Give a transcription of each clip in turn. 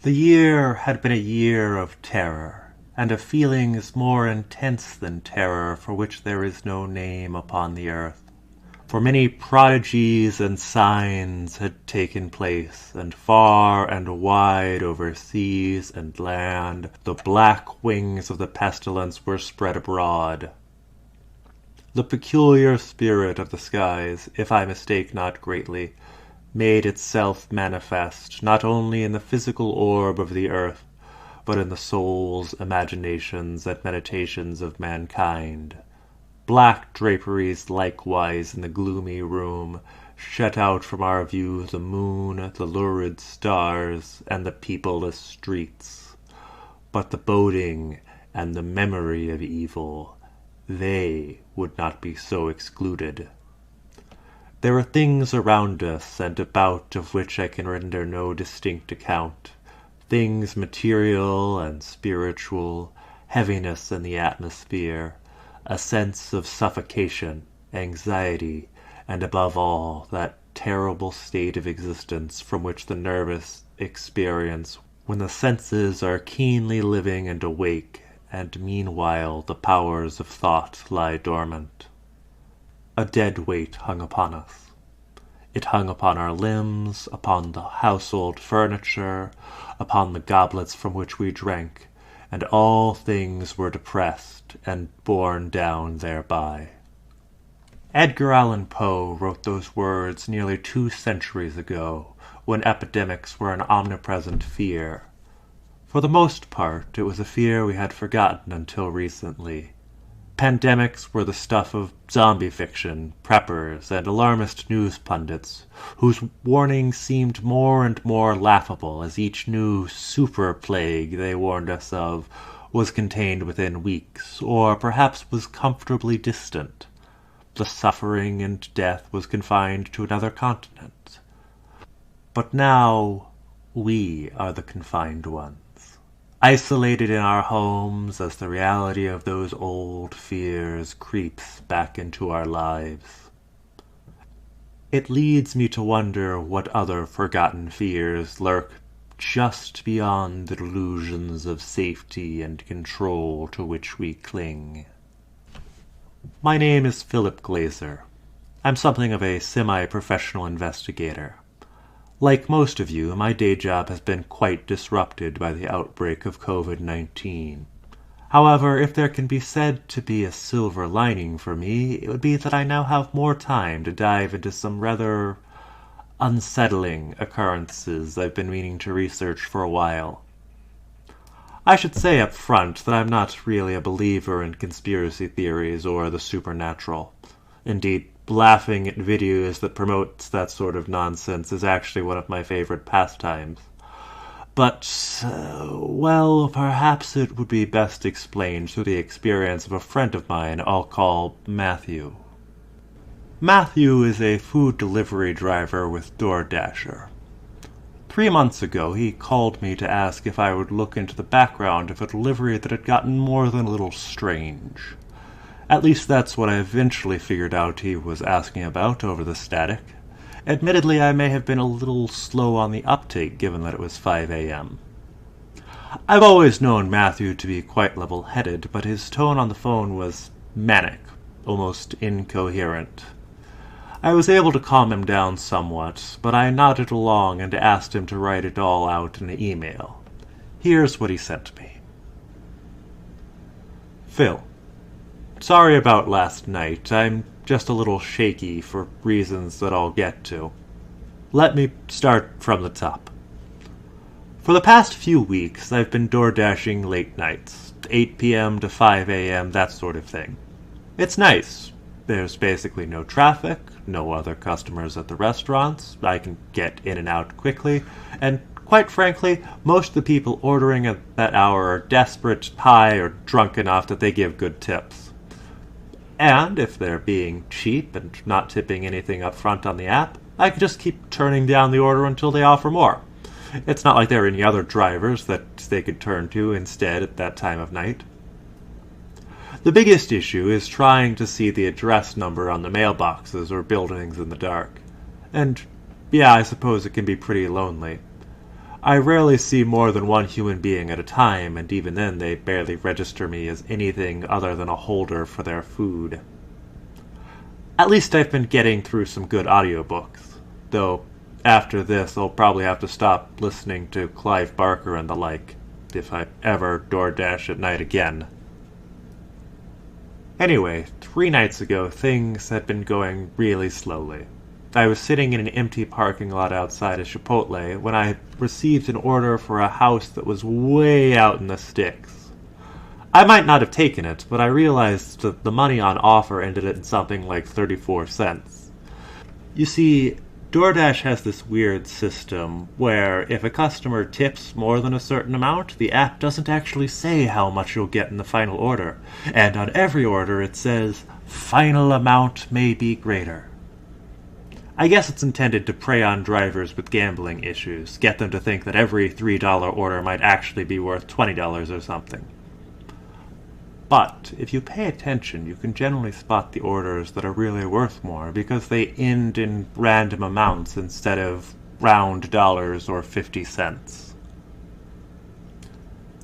The year had been a year of terror, and of feelings more intense than terror for which there is no name upon the earth. For many prodigies and signs had taken place, and far and wide over seas and land the black wings of the pestilence were spread abroad. The peculiar spirit of the skies, if I mistake not greatly, made itself manifest not only in the physical orb of the earth, but in the souls, imaginations, and meditations of mankind. Black draperies likewise in the gloomy room shut out from our view the moon, the lurid stars, and the peopleless streets. But the boding and the memory of evil, they would not be so excluded. There are things around us and about of which I can render no distinct account, things material and spiritual, heaviness in the atmosphere, a sense of suffocation, anxiety, and above all, that terrible state of existence from which the nervous experience when the senses are keenly living and awake, and meanwhile the powers of thought lie dormant. A dead weight hung upon us. It hung upon our limbs, upon the household furniture, upon the goblets from which we drank, and all things were depressed and borne down thereby. Edgar Allan Poe wrote those words nearly 2 centuries ago, when epidemics were an omnipresent fear. For the most part, it was a fear we had forgotten until recently. Pandemics were the stuff of zombie fiction, preppers, and alarmist news pundits, whose warnings seemed more and more laughable as each new super-plague they warned us of was contained within weeks, or perhaps was comfortably distant. The suffering and death was confined to another continent. But now we are the confined ones, isolated in our homes as the reality of those old fears creeps back into our lives. It leads me to wonder what other forgotten fears lurk just beyond the delusions of safety and control to which we cling. My name is Philip Glazer. I'm something of a semi-professional investigator. Like most of you, my day job has been quite disrupted by the outbreak of COVID-19. However, if there can be said to be a silver lining for me, it would be that I now have more time to dive into some rather unsettling occurrences I've been meaning to research for a while. I should say up front that I'm not really a believer in conspiracy theories or the supernatural. Indeed, laughing at videos that promotes that sort of nonsense is actually one of my favorite pastimes. But, well, perhaps it would be best explained through the experience of a friend of mine I'll call Matthew. Matthew is a food delivery driver with DoorDasher. 3 months ago, he called me to ask if I would look into the background of a delivery that had gotten more than a little strange. At least that's what I eventually figured out he was asking about over the static. Admittedly, I may have been a little slow on the uptake given that it was 5 a.m. I've always known Matthew to be quite level-headed, but his tone on the phone was manic, almost incoherent. I was able to calm him down somewhat, but I nodded along and asked him to write it all out in an email. Here's what he sent me. Phil. Sorry about last night. I'm just a little shaky for reasons that I'll get to. Let me start from the top. For the past few weeks, I've been door-dashing late nights, 8 p.m. to 5 a.m., that sort of thing. It's nice. There's basically no traffic, no other customers at the restaurants, I can get in and out quickly, and quite frankly, most of the people ordering at that hour are desperate, high, or drunk enough that they give good tips. And if they're being cheap and not tipping anything up front on the app, I can just keep turning down the order until they offer more. It's not like there are any other drivers that they could turn to instead at that time of night. The biggest issue is trying to see the address number on the mailboxes or buildings in the dark. And yeah, I suppose it can be pretty lonely. I rarely see more than one human being at a time, and even then they barely register me as anything other than a holder for their food. At least I've been getting through some good audiobooks, though after this I'll probably have to stop listening to Clive Barker and the like, if I ever DoorDash at night again. Anyway, 3 nights ago things had been going really slowly. I was sitting in an empty parking lot outside a Chipotle when I received an order for a house that was way out in the sticks. I might not have taken it, but I realized that the money on offer ended in something like 34 cents. You see, DoorDash has this weird system where if a customer tips more than a certain amount, the app doesn't actually say how much you'll get in the final order. And on every order it says, "Final amount may be greater." I guess it's intended to prey on drivers with gambling issues, get them to think that every $3 order might actually be worth $20 or something. But if you pay attention, you can generally spot the orders that are really worth more because they end in random amounts instead of round dollars or 50 cents.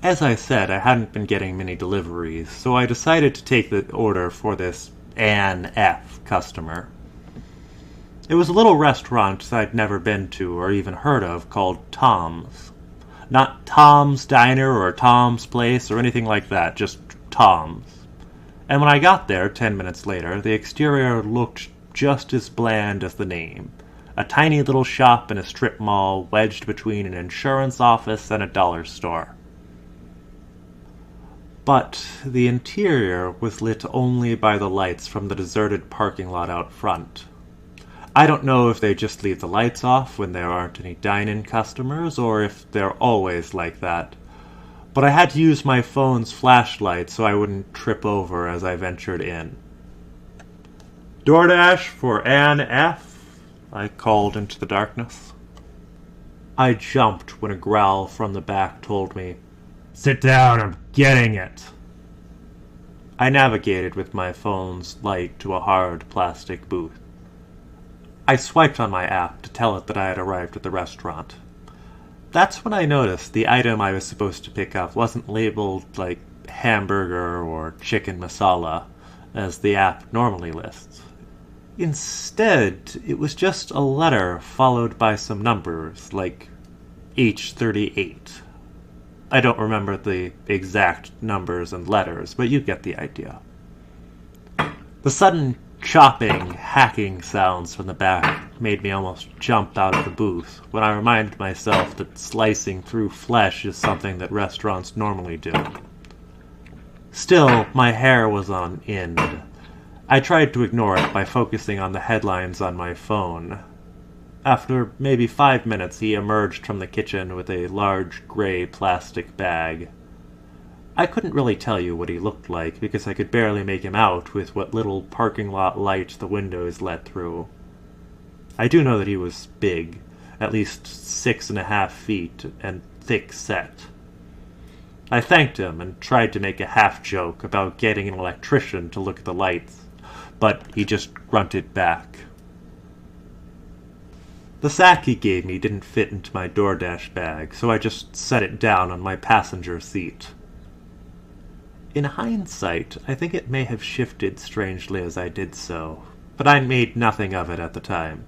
As I said, I hadn't been getting many deliveries, so I decided to take the order for this Ann F. customer. It was a little restaurant I'd never been to or even heard of called Tom's. Not Tom's Diner or Tom's Place or anything like that, just Tom's. And when I got there 10 minutes later, the exterior looked just as bland as the name. A tiny little shop in a strip mall wedged between an insurance office and a dollar store. But the interior was lit only by the lights from the deserted parking lot out front. I don't know if they just leave the lights off when there aren't any dine-in customers, or if they're always like that. But I had to use my phone's flashlight so I wouldn't trip over as I ventured in. "DoorDash for Ann F?" I called into the darkness. I jumped when a growl from the back told me, "Sit down, I'm getting it." I navigated with my phone's light to a hard plastic booth. I swiped on my app to tell it that I had arrived at the restaurant. That's when I noticed the item I was supposed to pick up wasn't labeled like hamburger or chicken masala, as the app normally lists. Instead, it was just a letter followed by some numbers, like H38. I don't remember the exact numbers and letters, but you get the idea. The sudden chopping, hacking sounds from the back made me almost jump out of the booth when I reminded myself that slicing through flesh is something that restaurants normally do. Still, my hair was on end. I tried to ignore it by focusing on the headlines on my phone. After maybe 5 minutes, he emerged from the kitchen with a large gray plastic bag. I couldn't really tell you what he looked like because I could barely make him out with what little parking lot light the windows let through. I do know that he was big, at least 6.5 feet, and thick-set. I thanked him and tried to make a half-joke about getting an electrician to look at the lights, but he just grunted back. The sack he gave me didn't fit into my DoorDash bag, so I just set it down on my passenger seat. In hindsight, I think it may have shifted strangely as I did so, but I made nothing of it at the time.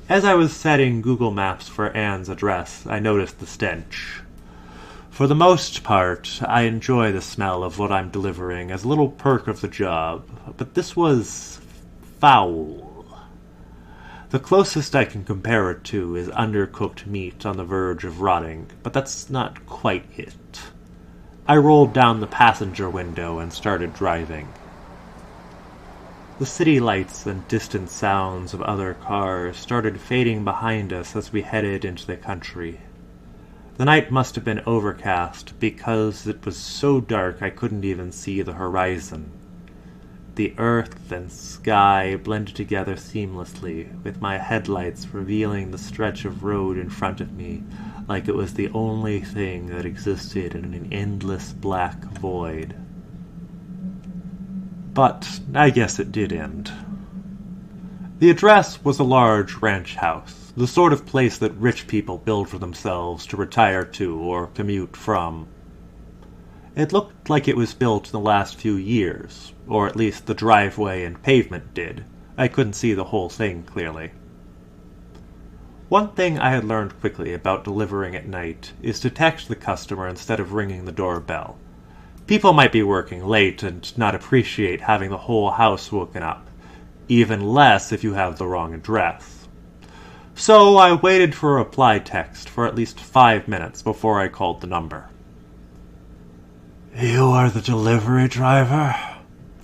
As I was setting Google Maps for Anne's address, I noticed the stench. For the most part, I enjoy the smell of what I'm delivering as a little perk of the job, but this was foul. The closest I can compare it to is undercooked meat on the verge of rotting, but that's not quite it. I rolled down the passenger window and started driving. The city lights and distant sounds of other cars started fading behind us as we headed into the country. The night must have been overcast because it was so dark I couldn't even see the horizon. The earth and sky blended together seamlessly, with my headlights revealing the stretch of road in front of me like it was the only thing that existed in an endless black void. But I guess it did end. The address was a large ranch house, the sort of place that rich people build for themselves to retire to or commute from. It looked like it was built in the last few years, or at least the driveway and pavement did. I couldn't see the whole thing clearly. One thing I had learned quickly about delivering at night is to text the customer instead of ringing the doorbell. People might be working late and not appreciate having the whole house woken up, even less if you have the wrong address. So I waited for a reply text for at least 5 minutes before I called the number. "You are the delivery driver?"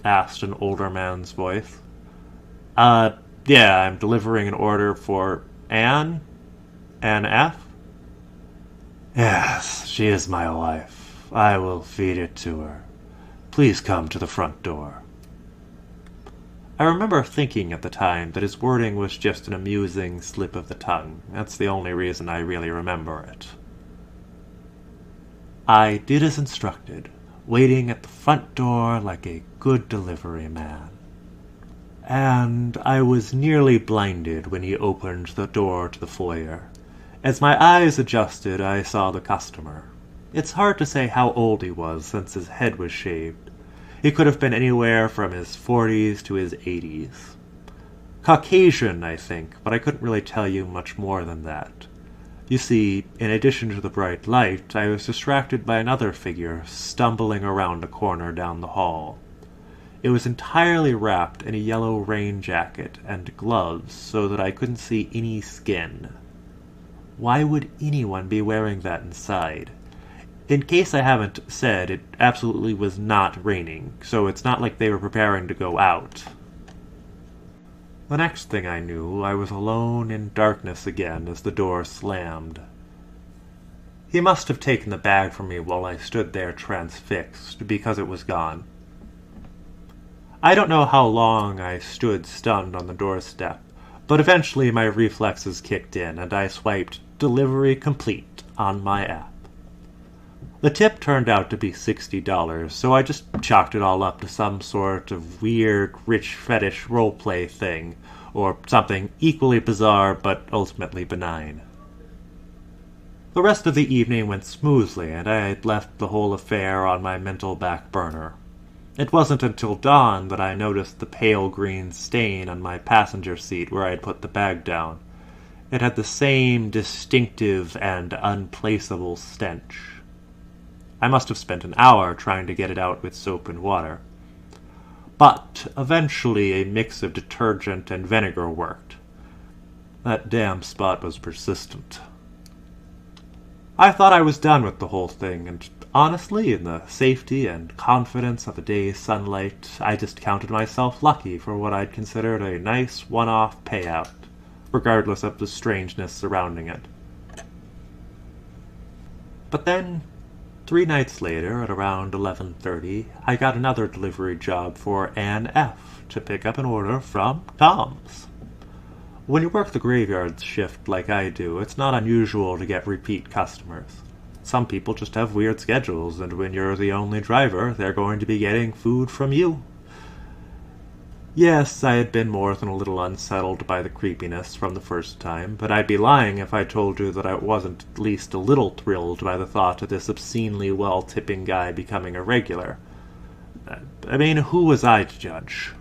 asked an older man's voice. Yeah, I'm delivering an order for Anne? Anne F.? "Yes, she is my wife. I will feed it to her. Please come to the front door." I remember thinking at the time that his wording was just an amusing slip of the tongue. That's the only reason I really remember it. I did as instructed, waiting at the front door like a good delivery man. And I was nearly blinded when he opened the door to the foyer. As my eyes adjusted, I saw the customer. It's hard to say how old he was since his head was shaved. He could have been anywhere from his 40s to his 80s. Caucasian, I think, but I couldn't really tell you much more than that. You see, in addition to the bright light, I was distracted by another figure stumbling around a corner down the hall. It was entirely wrapped in a yellow rain jacket and gloves so that I couldn't see any skin. Why would anyone be wearing that inside? In case I haven't said, it absolutely was not raining, so it's not like they were preparing to go out. The next thing I knew, I was alone in darkness again as the door slammed. He must have taken the bag from me while I stood there transfixed, because it was gone. I don't know how long I stood stunned on the doorstep, but eventually my reflexes kicked in and I swiped "Delivery Complete" on my app. The tip turned out to be $60, so I just chalked it all up to some sort of weird, rich fetish roleplay thing, or something equally bizarre but ultimately benign. The rest of the evening went smoothly, and I had left the whole affair on my mental back burner. It wasn't until dawn that I noticed the pale green stain on my passenger seat where I had put the bag down. It had the same distinctive and unplaceable stench. I must have spent an hour trying to get it out with soap and water. But eventually a mix of detergent and vinegar worked. That damn spot was persistent. I thought I was done with the whole thing, and honestly, in the safety and confidence of the day's sunlight, I just counted myself lucky for what I'd considered a nice one-off payout, regardless of the strangeness surrounding it. But then, 3 nights later, at around 11:30, I got another delivery job for Anne F. to pick up an order from Tom's. When you work the graveyard shift like I do, it's not unusual to get repeat customers. Some people just have weird schedules, and when you're the only driver, they're going to be getting food from you. Yes, I had been more than a little unsettled by the creepiness from the first time, but I'd be lying if I told you that I wasn't at least a little thrilled by the thought of this obscenely well-tipping guy becoming a regular. I mean, who was I to judge?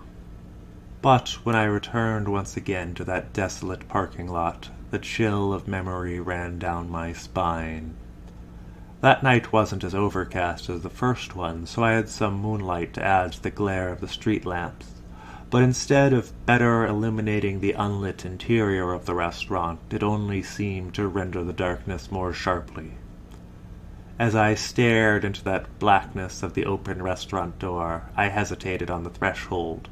But when I returned once again to that desolate parking lot, the chill of memory ran down my spine. That night wasn't as overcast as the first one, so I had some moonlight to add to the glare of the street lamps. But instead of better illuminating the unlit interior of the restaurant, it only seemed to render the darkness more sharply. As I stared into that blackness of the open restaurant door, I hesitated on the threshold,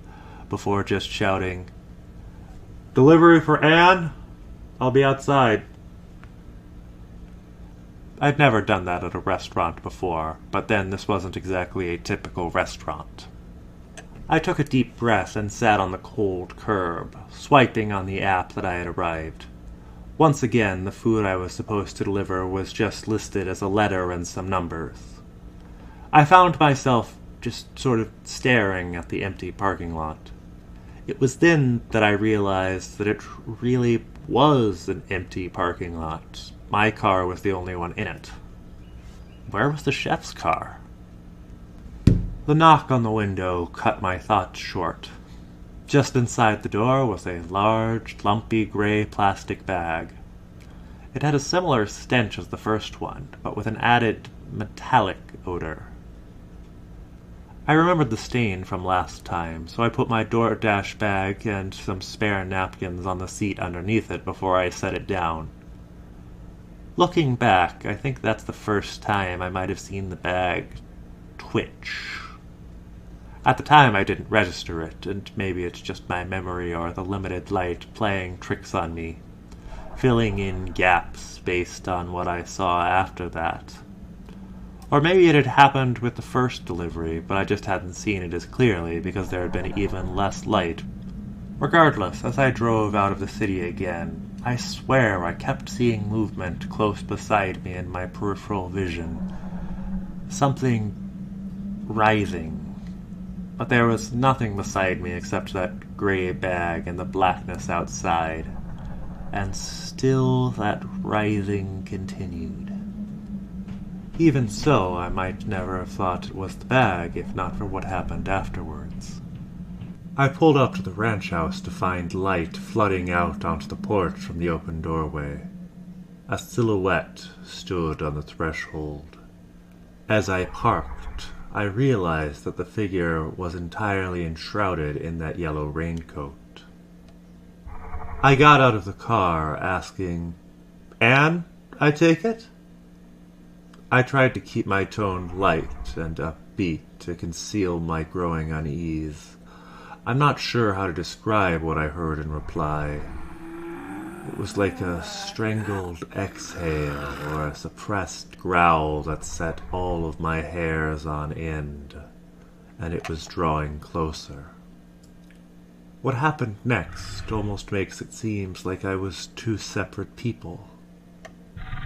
before just shouting, "Delivery for Anne? I'll be outside." I'd never done that at a restaurant before, but then this wasn't exactly a typical restaurant. I took a deep breath and sat on the cold curb, swiping on the app that I had arrived. Once again, the food I was supposed to deliver was just listed as a letter and some numbers. I found myself just sort of staring at the empty parking lot. It was then that I realized that it really was an empty parking lot. My car was the only one in it. Where was the chef's car? The knock on the window cut my thoughts short. Just inside the door was a large, lumpy gray plastic bag. It had a similar stench as the first one, but with an added metallic odor. I remembered the stain from last time, so I put my DoorDash bag and some spare napkins on the seat underneath it before I set it down. Looking back, I think that's the first time I might have seen the bag twitch. At the time I didn't register it, and maybe it's just my memory or the limited light playing tricks on me, filling in gaps based on what I saw after that. Or maybe it had happened with the first delivery, but I just hadn't seen it as clearly because there had been even less light. Regardless, as I drove out of the city again, I swear I kept seeing movement close beside me in my peripheral vision. Something writhing. But there was nothing beside me except that gray bag and the blackness outside. And still that writhing continued. Even so, I might never have thought it was the bag if not for what happened afterwards. I pulled up to the ranch house to find light flooding out onto the porch from the open doorway. A silhouette stood on the threshold. As I parked, I realized that the figure was entirely enshrouded in that yellow raincoat. I got out of the car, asking, "Anne, I take it?" I tried to keep my tone light and upbeat to conceal my growing unease. I'm not sure how to describe what I heard in reply. It was like a strangled exhale or a suppressed growl that set all of my hairs on end, and it was drawing closer. What happened next almost makes it seem like I was two separate people.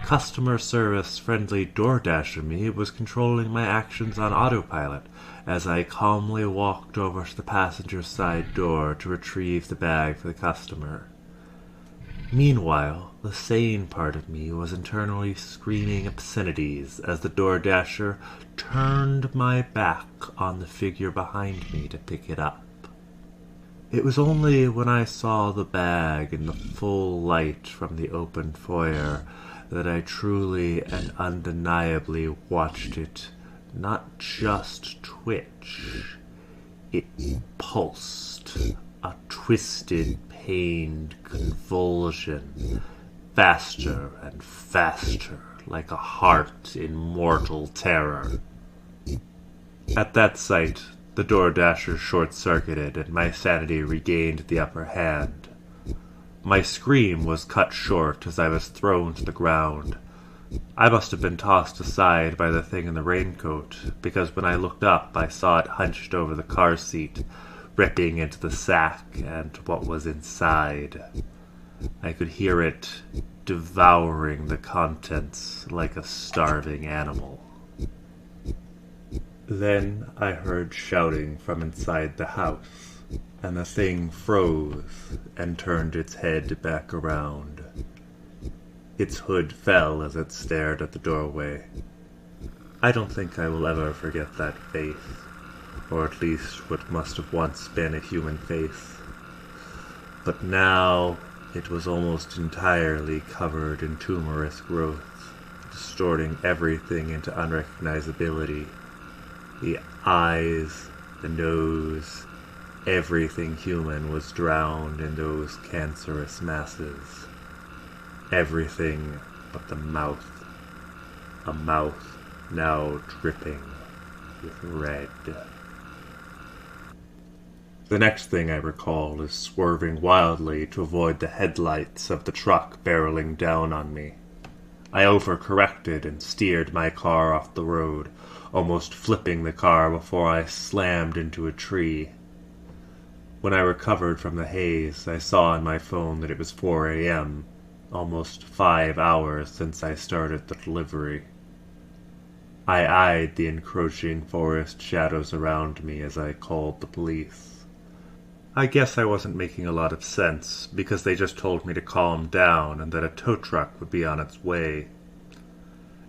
Customer service friendly DoorDasher me was controlling my actions on autopilot as I calmly walked over to the passenger side door to retrieve the bag for the customer. Meanwhile, the sane part of me was internally screaming obscenities as the DoorDasher turned my back on the figure behind me to pick it up. It was only when I saw the bag in the full light from the open foyer that I truly and undeniably watched it not just twitch. It pulsed, a twisted, pained convulsion, faster and faster, like a heart in mortal terror. At that sight, the DoorDasher short-circuited and my sanity regained the upper hand. My scream was cut short as I was thrown to the ground. I must have been tossed aside by the thing in the raincoat, because when I looked up I saw it hunched over the car seat, ripping into the sack and what was inside. I could hear it devouring the contents like a starving animal. Then I heard shouting from inside the house, and the thing froze and turned its head back around. Its hood fell as it stared at the doorway. I don't think I will ever forget that face, or at least what must have once been a human face. But now it was almost entirely covered in tumorous growth, distorting everything into unrecognizability. The eyes, the nose, everything human was drowned in those cancerous masses. Everything but the mouth. A mouth now dripping with red. The next thing I recall is swerving wildly to avoid the headlights of the truck barreling down on me. I overcorrected and steered my car off the road, almost flipping the car before I slammed into a tree. When I recovered from the haze, I saw on my phone that it was 4 a.m., almost 5 hours since I started the delivery. I eyed the encroaching forest shadows around me as I called the police. I guess I wasn't making a lot of sense, because they just told me to calm down and that a tow truck would be on its way.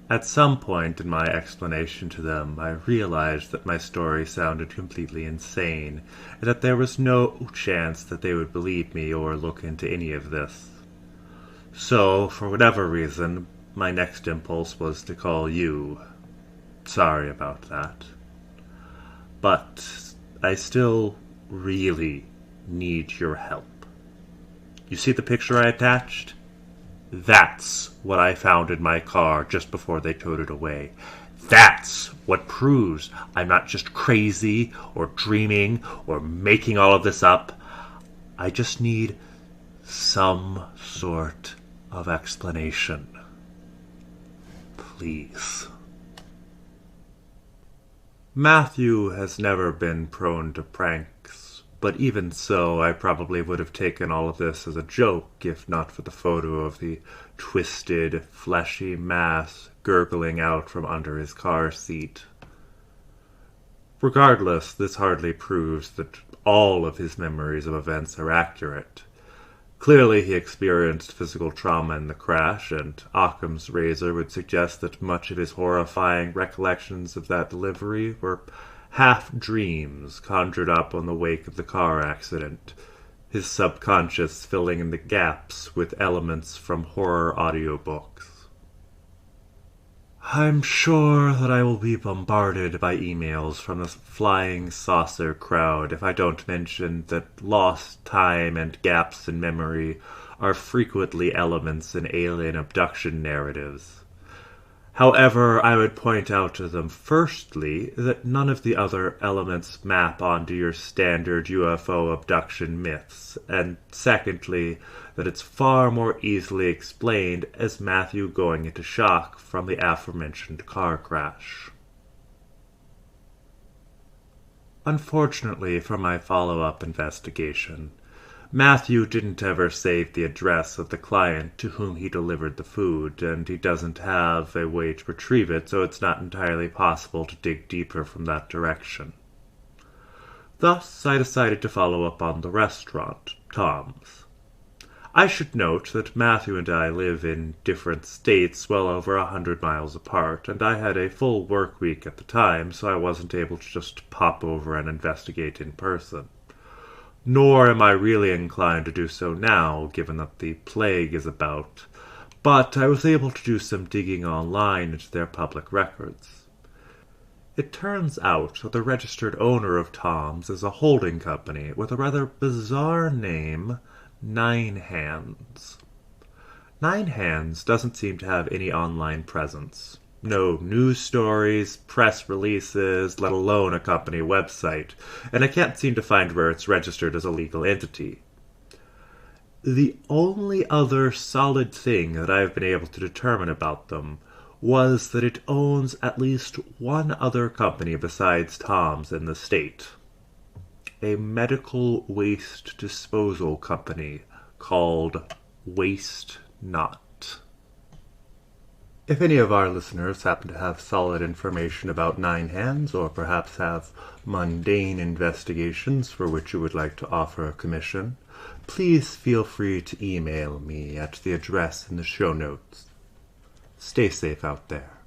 At some point in my explanation to them, I realized that my story sounded completely insane, and that there was no chance that they would believe me or look into any of this. So, for whatever reason, my next impulse was to call you. Sorry about that. But I still really need your help. You see the picture I attached? That's what I found in my car just before they towed it away. That's what proves I'm not just crazy or dreaming or making all of this up. I just need some sort of explanation. Please. Matthew has never been prone to pranks, but even so, I probably would have taken all of this as a joke if not for the photo of the twisted, fleshy mass gurgling out from under his car seat. Regardless, this hardly proves that all of his memories of events are accurate. Clearly he experienced physical trauma in the crash, and Occam's razor would suggest that much of his horrifying recollections of that delivery were half-dreams conjured up on the wake of the car accident, his subconscious filling in the gaps with elements from horror audiobooks. I'm sure that I will be bombarded by emails from this flying saucer crowd if I don't mention that lost time and gaps in memory are frequently elements in alien abduction narratives. However, I would point out to them firstly that none of the other elements map onto your standard UFO abduction myths, and secondly, that it's far more easily explained as Matthew going into shock from the aforementioned car crash. Unfortunately for my follow-up investigation, Matthew didn't ever save the address of the client to whom he delivered the food, and he doesn't have a way to retrieve it, so it's not entirely possible to dig deeper from that direction. Thus, I decided to follow up on the restaurant, Tom's. I should note that Matthew and I live in different states well over 100 miles apart, and I had a full work week at the time, so I wasn't able to just pop over and investigate in person. Nor am I really inclined to do so now, given that the plague is about, but I was able to do some digging online into their public records. It turns out that the registered owner of Tom's is a holding company with a rather bizarre name, Nine Hands. Nine Hands doesn't seem to have any online presence. No news stories, press releases, let alone a company website, and I can't seem to find where it's registered as a legal entity. The only other solid thing that I've been able to determine about them was that it owns at least one other company besides Tom's in the state. A medical waste disposal company called Waste Not. If any of our listeners happen to have solid information about Nine Hands, or perhaps have mundane investigations for which you would like to offer a commission, please feel free to email me at the address in the show notes. Stay safe out there.